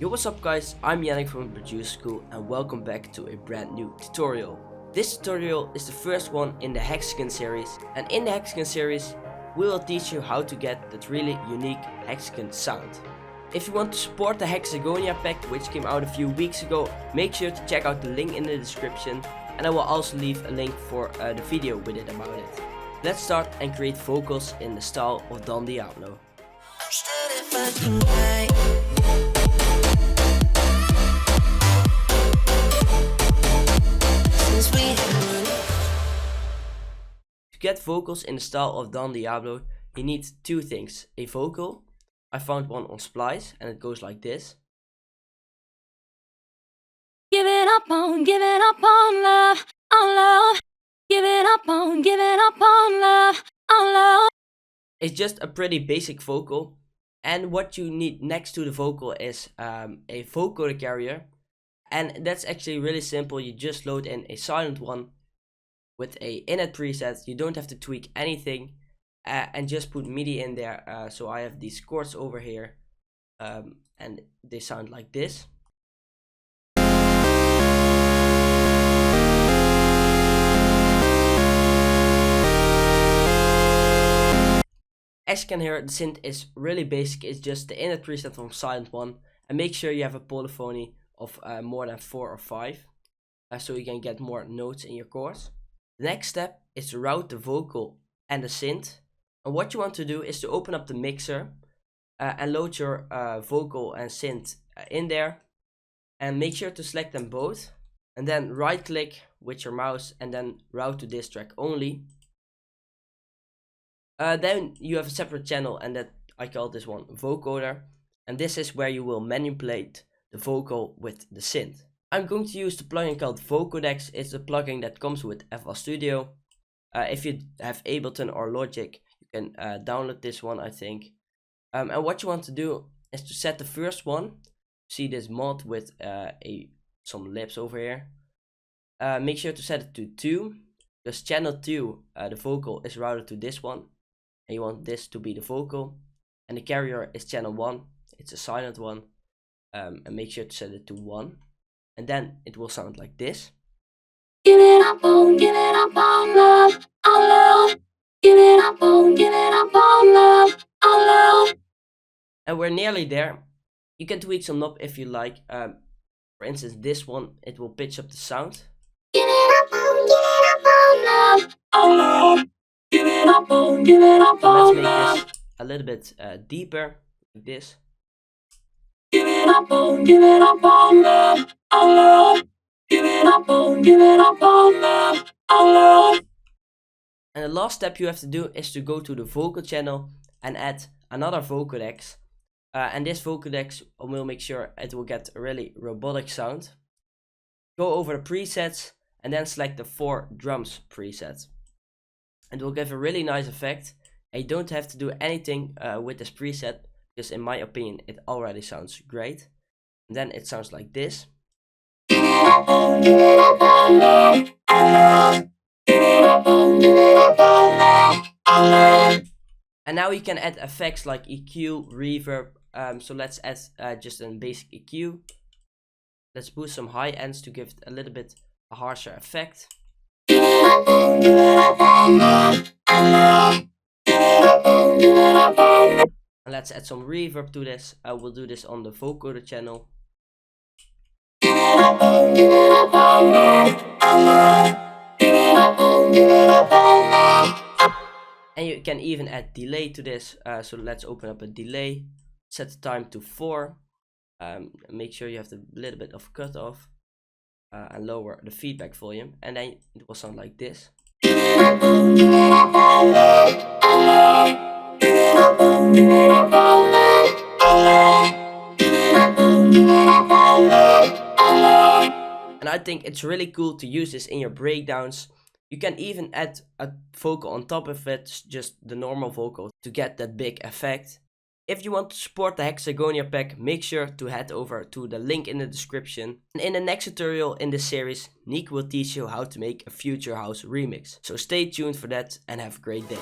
Yo, what's up guys, I'm Yannick from Producer Schooll and welcome back to a brand new tutorial. This tutorial is the first one in the hexagon series, and in the hexagon series we will teach you how to get that really unique hexagon sound. If you want to support the Hexagonia pack, which came out a few weeks ago, make sure to check out the link in the description, and I will also leave a link for the video with it about it. Let's start and create vocals in the style of Don Diablo. To get vocals in the style of Don Diablo, you need two things: a vocal. I found one on Splice and it goes like this. Give it up on love, on love. Give it up on love, on love. It's just a pretty basic vocal, and what you need next to the vocal is a vocoder carrier, and that's actually really simple. You just load in a silent one with a init preset. You don't have to tweak anything, and just put MIDI in there. So I have these chords over here, and they sound like this. As you can hear, the synth is really basic. It's just the init preset from silent one, and make sure you have a polyphony of more than 4 or 5, so you can get more notes in your chords. The next step is to route the vocal and the synth, and what you want to do is to open up the mixer and load your vocal and synth in there, and make sure to select them both, and then right click with your mouse and then route to this track only. Then you have a separate channel, and that I call this one vocoder, and this is where you will manipulate the vocal with the synth. I'm going to use the plugin called Vocodex. It's a plugin that comes with FL Studio. If you have Ableton or Logic, you can download this one, I think. And what you want to do is to set the first one. See this mod with some lips over here. Make sure to set it to 2, because channel 2, the vocal is routed to this one, and you want this to be the vocal, and the carrier is channel 1. It's a silent one, and make sure to set it to 1, and then it will sound like this. Give it up on love, on love. Give it up on love, on love. And we're nearly there. You can tweak some knob if you like. For instance, this one, it will pitch up the sound. Give it up on love, on love. Give it up on Let's make love. this a little bit deeper, like this. Give it up on love, on love. Give it up on love, on love. And the last step you have to do is to go to the vocal channel and add another vocodex. And this vocodex will make sure it will get a really robotic sound. Go over the presets and then select the 4 drums preset. And it will give a really nice effect. And you don't have to do anything with this preset, because in my opinion it already sounds great. And then it sounds like this. And now you can add effects like EQ, reverb. So let's add just a basic EQ. Let's boost some high ends to give it a little bit a harsher effect. And let's add some reverb to this. We'll do this on the vocoder channel. And you can even add delay to this. So let's open up a delay. Set the time to 4. Make sure you have a little bit of cutoff. And lower the feedback volume, and then it will sound like this. And I think it's really cool to use this in your breakdowns. You can even add a vocal on top of it, just the normal vocal, to get that big effect. If you want to support the Hexagonia pack, make sure to head over to the link in the description. And in the next tutorial in this series, Nick will teach you how to make a Future House remix. So stay tuned for that and have a great day.